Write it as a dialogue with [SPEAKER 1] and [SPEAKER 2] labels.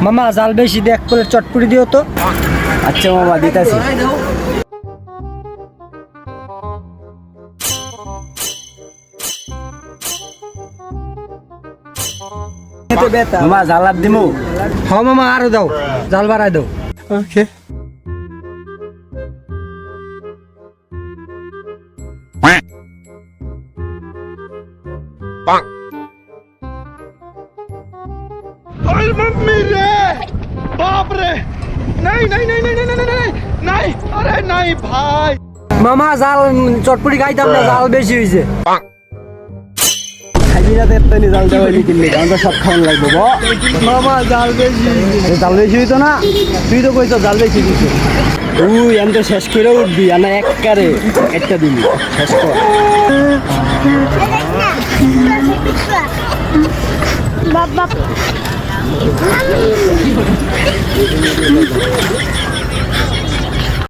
[SPEAKER 1] মামা জাল বেশি দিয়ে 1 প্লেট চটপুরি দিও তো।
[SPEAKER 2] আচ্ছা মামা দিতাছি। মামা জাল আর দিমু?
[SPEAKER 1] হ্যাঁ মামা আরো দাও, জাল বাড়াই দাও।
[SPEAKER 2] ওকে।
[SPEAKER 3] अरे मम्मी रे बाप रे नहीं नहीं नहीं नहीं नहीं नहीं नहीं नहीं अरे नहीं भाई
[SPEAKER 1] মামা জাল চটপুরি খাইতাম না, জাল বেশি হয়েছে।
[SPEAKER 2] খাইবি না তেতনি জাল দেওয়ালি কিনলে আমরা সব খাওয়ান লাগবো ব।
[SPEAKER 1] মামা জাল বেশি হয়েছে।
[SPEAKER 2] জাল বেশি হইতো না, তুই তো কইছ জাল বেশি দিছে। তুই আমি তো শেষ করে উঠবি, আমি একবারে একটা দিবি শেষ কর।
[SPEAKER 4] বাপ বাপ